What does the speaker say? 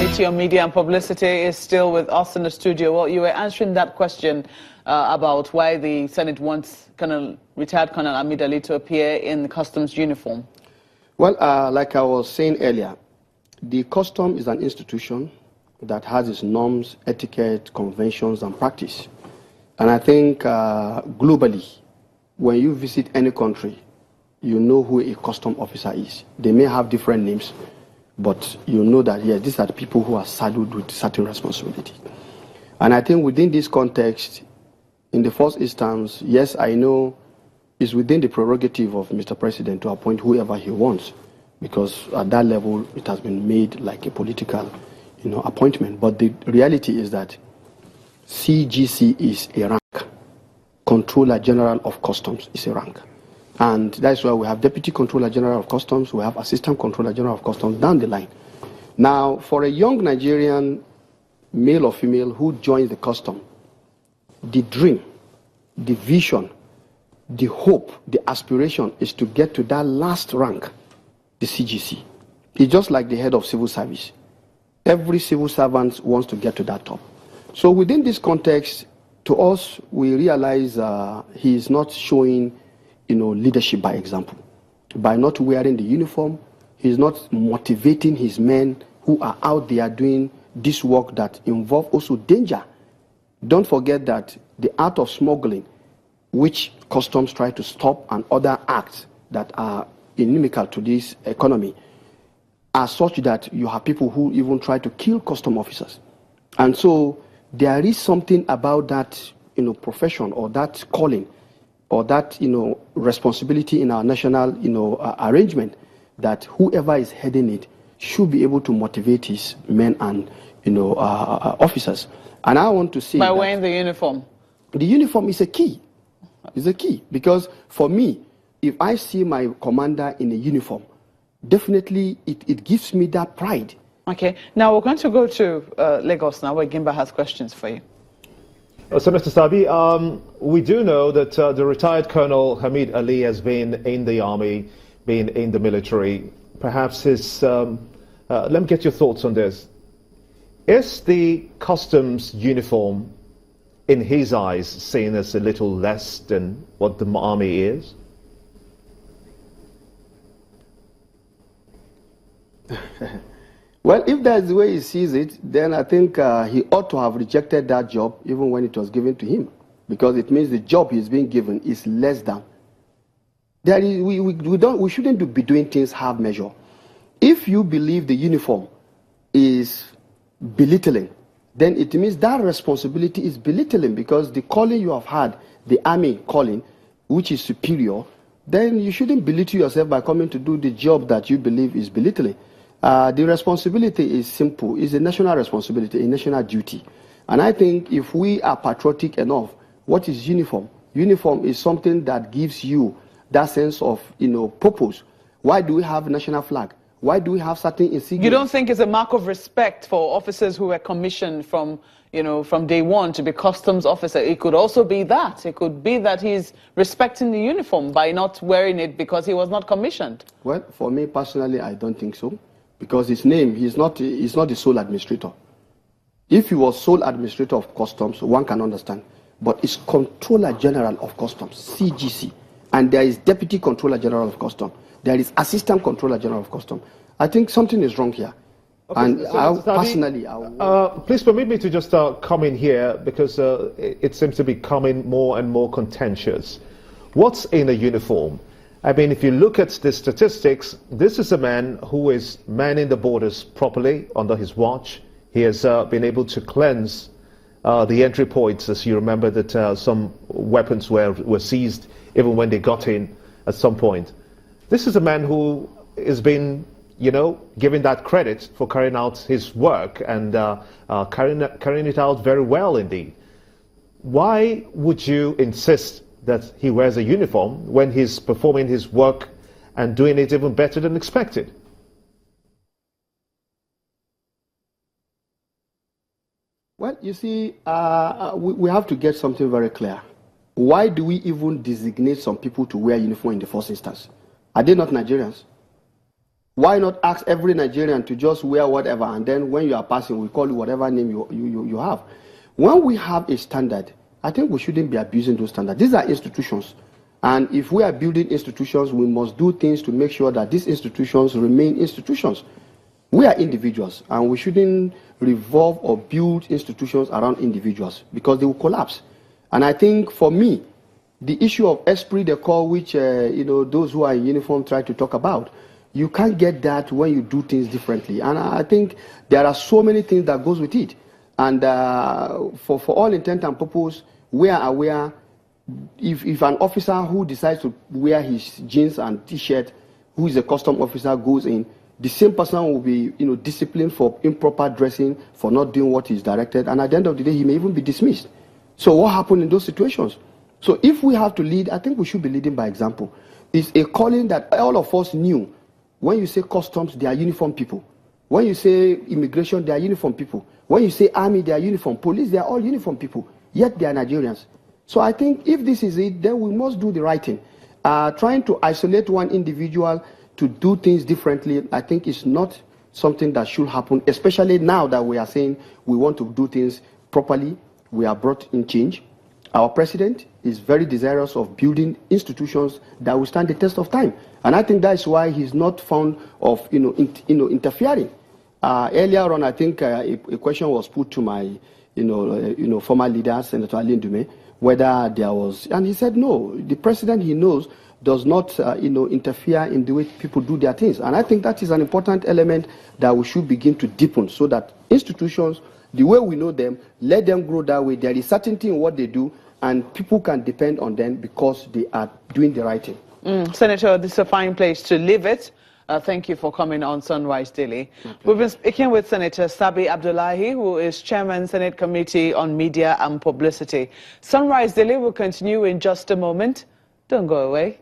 Committee on Media and Publicity is still with us in the studio. Well, you were answering that question about why the Senate wants retired Colonel Hamid Ali to appear in the customs uniform. Well, like I was saying earlier, the custom is an institution that has its norms, etiquette, conventions, and practice. And I think globally, when you visit any country, you know who a custom officer is. They may have different names, but you know that, yes, these are the people who are saddled with certain responsibility. And I think within this context, in the first instance, yes, I know it's within the prerogative of Mr. President to appoint whoever he wants, because at that level, it has been made like a political, appointment. But the reality is that CGC is a rank. Controller General of Customs is a rank. And that's why we have Deputy Controller General of Customs, we have Assistant Controller General of Customs down the line. Now, for a young Nigerian, male or female, who joins the custom, the dream, the vision, the hope, the aspiration is to get to that last rank, the CGC. It's just like the head of civil service. Every civil servant wants to get to that top. So within this context, to us, we realize he is not showing leadership by example. By not wearing the uniform, he's not motivating his men who are out there doing this work that involve also danger. Don't forget that the art of smuggling, which customs try to stop, and other acts that are inimical to this economy, are such that you have people who even try to kill custom officers. And so there is something about that profession or that calling or that responsibility in our national arrangement, that whoever is heading it should be able to motivate his men and officers. And I want to say by wearing the uniform. The uniform is a key. It's a key, because for me, if I see my commander in a uniform, definitely it gives me that pride. Okay, now we're going to go to Lagos now, where Gimba has questions for you. So, Mr. Sabi, we do know that the retired Colonel Hamid Ali has been in the army, been in the military. Perhaps his, let me get your thoughts on this. Is the customs uniform, in his eyes, seen as a little less than what the army is? Well, if that's the way he sees it, then I think he ought to have rejected that job even when it was given to him, because it means the job he's being given is less than. We shouldn't be doing things half measure. If you believe the uniform is belittling, then it means that responsibility is belittling, because the calling you have had, the army calling, which is superior, then you shouldn't belittle yourself by coming to do the job that you believe is belittling. The responsibility is simple. It's a national responsibility, a national duty. And I think if we are patriotic enough, what is uniform? Uniform is something that gives you that sense of, purpose. Why do we have a national flag? Why do we have certain insignia? You don't think it's a mark of respect for officers who were commissioned from day one to be customs officer? It could also be that. It could be that he's respecting the uniform by not wearing it because he was not commissioned. Well, for me personally, I don't think so. Because his name, he's not the sole administrator. If he was sole administrator of customs, one can understand. But it's Controller General of Customs, CGC. And there is Deputy Controller General of Customs. There is Assistant Controller General of Customs. I think something is wrong here. Okay, and so personally, please permit me to just come in here, because it seems to be becoming more and more contentious. What's in a uniform? I mean, if you look at the statistics, this is a man who is manning the borders properly under his watch. He has been able to cleanse the entry points. As you remember that some weapons were seized even when they got in at some point. This is a man who has been, given that credit for carrying out his work and carrying it out very well indeed. Why would you insist that he wears a uniform when he's performing his work and doing it even better than expected? Well, you see, we have to get something very clear. Why do we even designate some people to wear uniform in the first instance? Are they not Nigerians? Why not ask every Nigerian to just wear whatever, and then when you are passing, we call you whatever name you have. When we have a standard, I think we shouldn't be abusing those standards. These are institutions. And if we are building institutions, we must do things to make sure that these institutions remain institutions. We are individuals, and we shouldn't revolve or build institutions around individuals because they will collapse. And I think for me, the issue of esprit de corps, which those who are in uniform try to talk about, you can't get that when you do things differently. And I think there are so many things that goes with it. And for all intent and purpose, we are aware if an officer who decides to wear his jeans and T-shirt, who is a custom officer, goes in, the same person will be disciplined for improper dressing, for not doing what is directed, and at the end of the day, he may even be dismissed. So what happened in those situations? So if we have to lead, I think we should be leading by example. It's a calling that all of us knew. When you say customs, they are uniform people. When you say immigration, they are uniform people. When you say army, they are uniform. Police, they are all uniform people. Yet they are Nigerians. So I think if this is it, then we must do the right thing. Trying to isolate one individual to do things differently, I think is not something that should happen, especially now that we are saying we want to do things properly. We are brought in change. Our president is very desirous of building institutions that will stand the test of time. And I think that's why he's not fond of interfering. Earlier on, I think a question was put to my former leader, Senator Alin Dume, whether there was, and he said no. The president, he knows, does not interfere in the way people do their things. And I think that is an important element that we should begin to deepen, so that institutions, the way we know them, let them grow that way. There is certainty in what they do, and people can depend on them because they are doing the right thing. Senator, this is a fine place to leave it. Thank you for coming on Sunrise Daily. Okay. We've been speaking with Senator Sabi Abdullahi, who is Chairman, Senate Committee on Media and Publicity. Sunrise Daily will continue in just a moment. Don't go away.